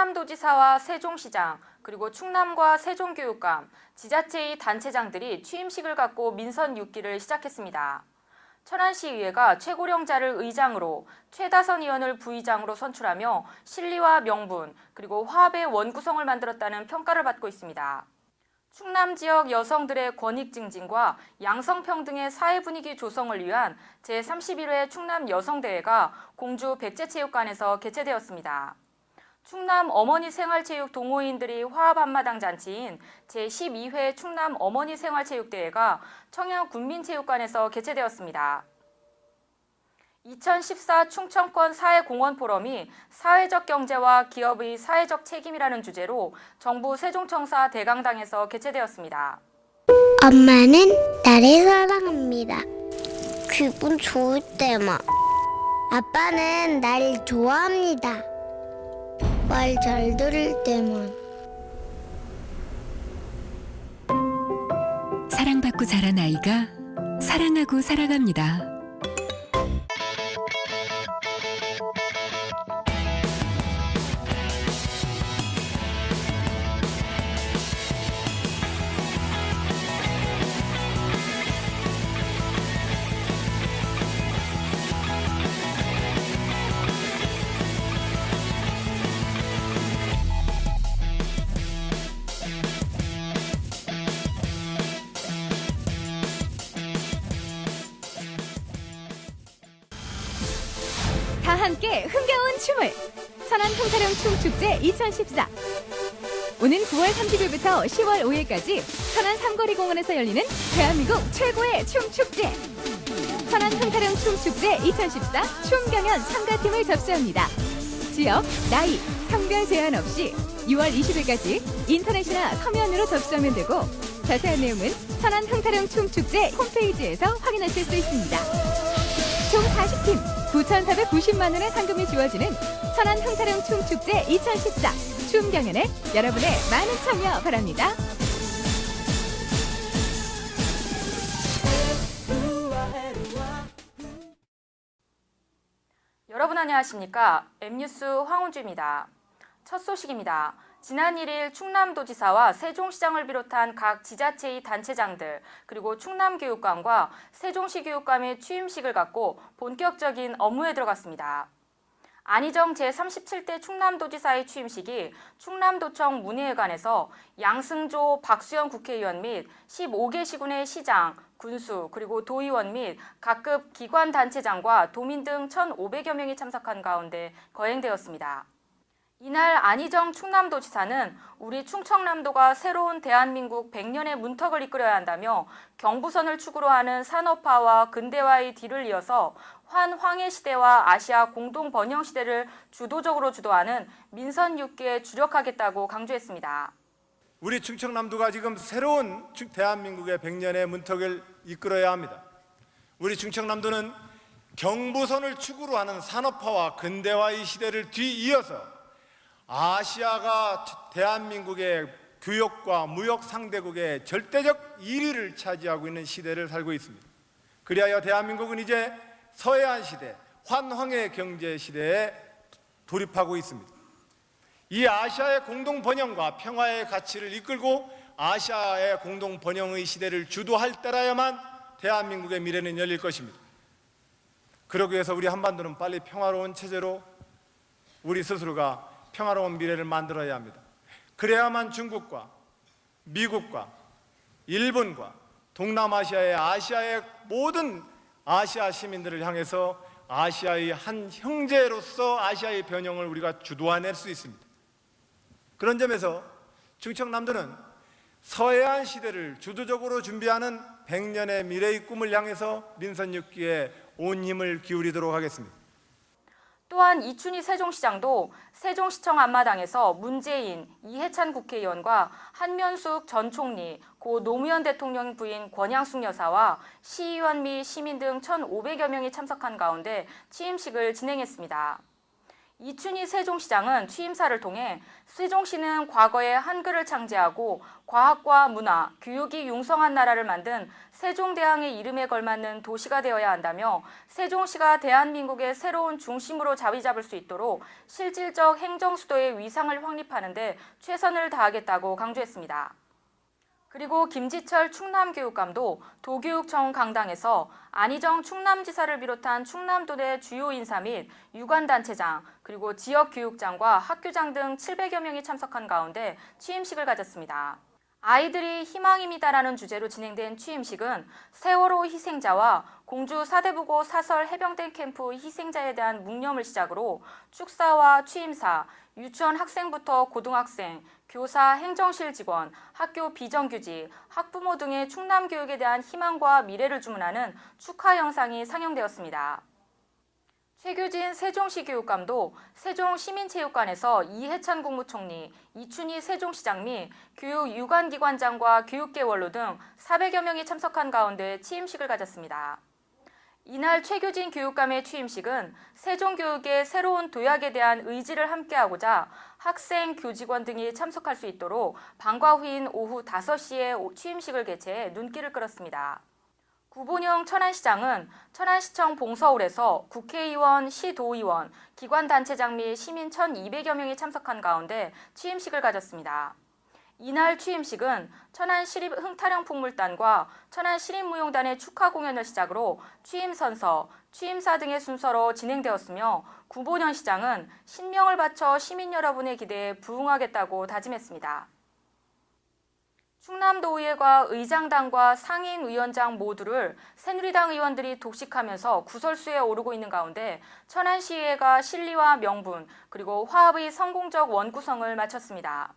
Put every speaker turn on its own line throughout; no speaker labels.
충남도지사와 세종시장, 그리고 충남과 세종교육감, 지자체의 단체장들이 취임식을 갖고 민선 6기를 시작했습니다. 천안시의회가 최고령자를 의장으로, 최다선 의원을 부의장으로 선출하며 실리와 명분, 그리고 화합의 원구성을 만들었다는 평가를 받고 있습니다. 충남 지역 여성들의 권익 증진과 양성평등의 사회 분위기 조성을 위한 제31회 충남 여성대회가 공주 백제체육관에서 개최되었습니다. 충남 어머니 생활체육 동호인들이 화합 한마당 잔치인 제12회 충남 어머니 생활체육대회가 청양 군민체육관에서 개최되었습니다. 2014 충청권 사회공헌 포럼이 사회적 경제와 기업의 사회적 책임이라는 주제로 정부 세종청사 대강당에서 개최되었습니다.
엄마는 나를 사랑합니다. 기분 좋을 때만. 아빠는 날 좋아합니다. 말 잘 들을 때만.
사랑받고 자란 아이가 사랑하고 살아갑니다.
다 함께 흥겨운 춤을! 천안 통타령 춤축제 2014 오는 9월 30일부터 10월 5일까지 천안 삼거리 공원에서 열리는 대한민국 최고의 춤축제! 천안 통타령 춤축제 2014 춤경연 참가팀을 접수합니다. 지역, 나이, 성별 제한 없이 6월 20일까지 인터넷이나 서면으로 접수하면 되고 자세한 내용은 천안 흥타령 춤축제 홈페이지에서 확인하실 수 있습니다. 총 40팀 9,490만 원의 상금이 주어지는 천안 흥타령 춤축제 2014 춤경연에 여러분의 많은 참여 바랍니다.
여러분 안녕하십니까? M뉴스 황은주입니다. 첫 소식입니다. 지난 1일 충남도지사와 세종시장을 비롯한 각 지자체의 단체장들 그리고 충남교육감과 세종시 교육감의 취임식을 갖고 본격적인 업무에 들어갔습니다. 안희정 제37대 충남도지사의 취임식이 충남도청 문예회관에서 양승조, 박수현 국회의원 및 15개 시군의 시장, 군수, 그리고 도의원 및 각급 기관단체장과 도민 등 1,500여 명이 참석한 가운데 거행되었습니다. 이날 안희정 충남도지사는 우리 충청남도가 새로운 대한민국 100년의 문턱을 이끌어야 한다며 경부선을 축으로 하는 산업화와 근대화의 뒤를 이어서 환황해 시대와 아시아 공동 번영 시대를 주도적으로 주도하는 민선 6기에 주력하겠다고 강조했습니다.
우리 충청남도가 지금 새로운 대한민국의 100년의 문턱을 이끌어야 합니다. 우리 충청남도는 경부선을 축으로 하는 산업화와 근대화의 시대를 뒤이어서 아시아가 대한민국의 교역과 무역 상대국의 절대적 1위를 차지하고 있는 시대를 살고 있습니다. 그리하여 대한민국은 이제 서해안 시대, 환황의 경제 시대에 돌입하고 있습니다. 이 아시아의 공동 번영과 평화의 가치를 이끌고 아시아의 공동 번영의 시대를 주도할 때라야만 대한민국의 미래는 열릴 것입니다. 그러기 위해서 우리 한반도는 빨리 평화로운 체제로 우리 스스로가 평화로운 미래를 만들어야 합니다. 그래야만 중국과 미국과 일본과 동남아시아의 아시아의 모든 아시아 시민들을 향해서 아시아의 한 형제로서 아시아의 변형을 우리가 주도해낼 수 있습니다. 그런 점에서 충청남도는 서해안 시대를 주도적으로 준비하는 100년의 미래의 꿈을 향해서 민선 6기에 온 힘을 기울이도록 하겠습니다.
또한 이춘희 세종시장도 세종시청 앞마당에서 문재인, 이해찬 국회의원과 한면숙 전 총리, 고 노무현 대통령 부인 권양숙 여사와 시의원 및 시민 등 1,500여 명이 참석한 가운데 취임식을 진행했습니다. 이춘희 세종시장은 취임사를 통해 세종시는 과거에 한글을 창제하고 과학과 문화, 교육이 융성한 나라를 만든 세종대왕의 이름에 걸맞는 도시가 되어야 한다며 세종시가 대한민국의 새로운 중심으로 자리 잡을 수 있도록 실질적 행정수도의 위상을 확립하는 데 최선을 다하겠다고 강조했습니다. 그리고 김지철 충남교육감도 도교육청 강당에서 안희정 충남지사를 비롯한 충남도 내 주요 인사 및 유관단체장 그리고 지역교육장과 학교장 등 700여 명이 참석한 가운데 취임식을 가졌습니다. 아이들이 희망입니다라는 주제로 진행된 취임식은 세월호 희생자와 공주 사대부고 사설 해병대 캠프 희생자에 대한 묵념을 시작으로 축사와 취임사, 유치원 학생부터 고등학생, 교사, 행정실 직원, 학교 비정규직, 학부모 등의 충남 교육에 대한 희망과 미래를 주문하는 축하 영상이 상영되었습니다. 최규진 세종시 교육감도 세종시민체육관에서 이해찬 국무총리, 이춘희 세종시장 및 교육유관기관장과 교육계원로 등 400여 명이 참석한 가운데 취임식을 가졌습니다. 이날 최규진 교육감의 취임식은 세종교육의 새로운 도약에 대한 의지를 함께하고자 학생, 교직원 등이 참석할 수 있도록 방과 후인 오후 5시에 취임식을 개최해 눈길을 끌었습니다. 구본영 천안시장은 천안시청 봉서울에서 국회의원, 시도의원, 기관단체장 및 시민 1,200여 명이 참석한 가운데 취임식을 가졌습니다. 이날 취임식은 천안시립흥타령풍물단과 천안시립무용단의 축하 공연을 시작으로 취임선서, 취임사 등의 순서로 진행되었으며 구본현 시장은 신명을 바쳐 시민 여러분의 기대에 부응하겠다고 다짐했습니다. 충남도의회가 의장단과 상임위원장 모두를 새누리당 의원들이 독식하면서 구설수에 오르고 있는 가운데 천안시의회가 실리와 명분 그리고 화합의 성공적 원구성을 마쳤습니다.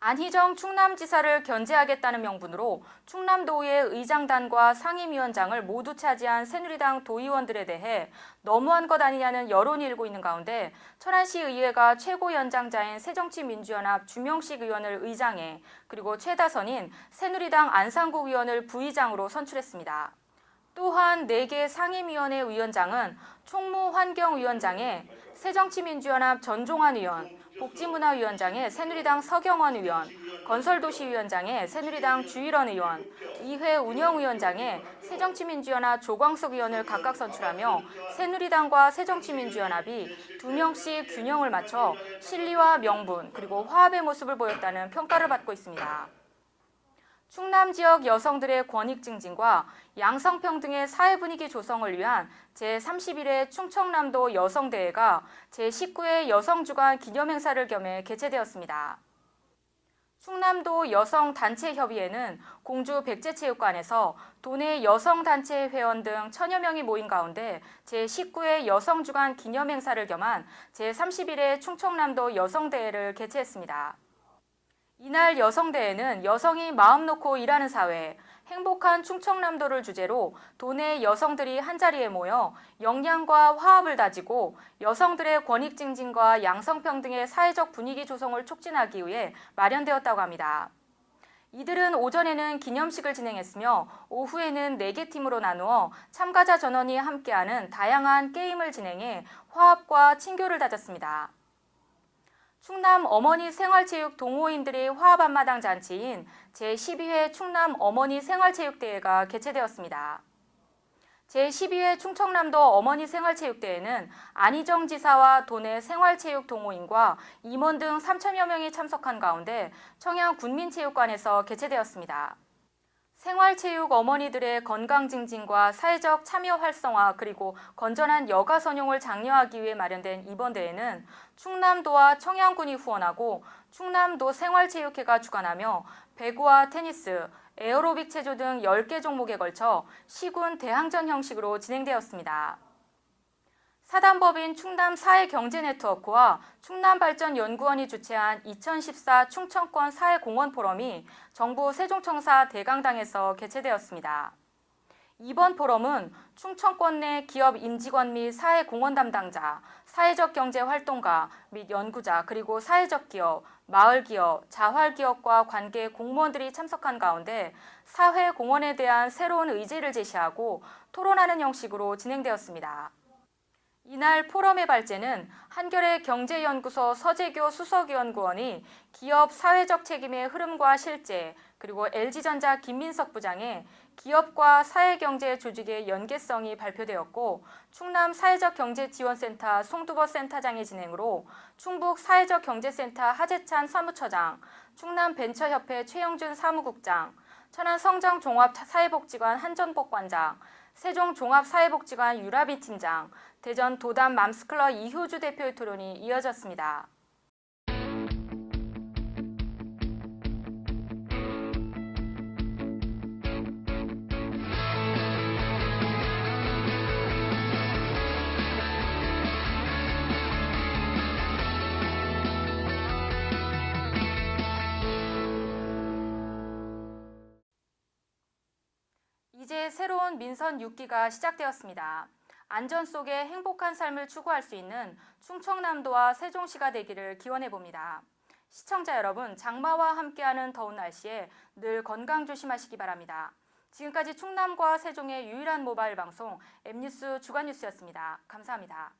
안희정 충남지사를 견제하겠다는 명분으로 충남도의회 의장단과 상임위원장을 모두 차지한 새누리당 도의원들에 대해 너무한 것 아니냐는 여론이 일고 있는 가운데 천안시의회가 최고연장자인 새정치민주연합 주명식 의원을 의장에 그리고 최다선인 새누리당 안상국 의원을 부의장으로 선출했습니다. 또한 4개 상임위원회 위원장은 총무환경위원장에 새정치민주연합 전종환 의원, 복지문화위원장에 새누리당 서경원 의원, 건설도시위원장에 새누리당 주일원 의원, 의회 운영위원장에 새정치민주연합 조광석 의원을 각각 선출하며 새누리당과 새정치민주연합이 2명씩 균형을 맞춰 실리와 명분 그리고 화합의 모습을 보였다는 평가를 받고 있습니다. 충남 지역 여성들의 권익 증진과 양성평등의 사회 분위기 조성을 위한 제31회 충청남도 여성대회가 제19회 여성주간 기념행사를 겸해 개최되었습니다. 충남도 여성단체협의회는 공주 백제체육관에서 도내 여성단체 회원 등 1000여 명이 모인 가운데 제19회 여성주간 기념행사를 겸한 제31회 충청남도 여성대회를 개최했습니다. 이날 여성대회는 여성이 마음 놓고 일하는 사회, 행복한 충청남도를 주제로 도내 여성들이 한자리에 모여 역량과 화합을 다지고 여성들의 권익 증진과 양성평등의 사회적 분위기 조성을 촉진하기 위해 마련되었다고 합니다. 이들은 오전에는 기념식을 진행했으며 오후에는 4개 팀으로 나누어 참가자 전원이 함께하는 다양한 게임을 진행해 화합과 친교를 다졌습니다. 충남 어머니 생활체육 동호인들의 화합 한마당 잔치인 제12회 충남 어머니 생활체육대회가 개최되었습니다. 제12회 충청남도 어머니 생활체육대회는 안희정 지사와 도내 생활체육 동호인과 임원 등 3,000여 명이 참석한 가운데 청양 군민체육관에서 개최되었습니다. 생활체육 어머니들의 건강 증진과 사회적 참여 활성화 그리고 건전한 여가 선용을 장려하기 위해 마련된 이번 대회는 충남도와 청양군이 후원하고 충남도 생활체육회가 주관하며 배구와 테니스, 에어로빅 체조 등 10개 종목에 걸쳐 시군 대항전 형식으로 진행되었습니다. 사단법인 충남사회경제네트워크와 충남발전연구원이 주최한 2014 충청권 사회공헌 포럼이 정부 세종청사 대강당에서 개최되었습니다. 이번 포럼은 충청권 내 기업 임직원 및 사회공헌 담당자, 사회적 경제 활동가 및 연구자 그리고 사회적 기업, 마을기업, 자활기업과 관계 공무원들이 참석한 가운데 사회공헌에 대한 새로운 의제를 제시하고 토론하는 형식으로 진행되었습니다. 이날 포럼의 발제는 한겨레 경제연구소 서재교 수석연구원이 기업 사회적 책임의 흐름과 실제, 그리고 LG전자 김민석 부장의 기업과 사회경제 조직의 연계성이 발표되었고, 충남 사회적경제지원센터 송두보 센터장의 진행으로 충북 사회적경제센터 하재찬 사무처장, 충남벤처협회 최영준 사무국장, 천안성정종합사회복지관 한전복관장, 세종종합사회복지관 유라비 팀장, 대전 도담 맘스클럽 이효주 대표의 토론이 이어졌습니다. 이제 새로운 민선 6기가 시작되었습니다. 안전 속에 행복한 삶을 추구할 수 있는 충청남도와 세종시가 되기를 기원해봅니다. 시청자 여러분, 장마와 함께하는 더운 날씨에 늘 건강 조심하시기 바랍니다. 지금까지 충남과 세종의 유일한 모바일 방송 M뉴스 주간뉴스였습니다. 감사합니다.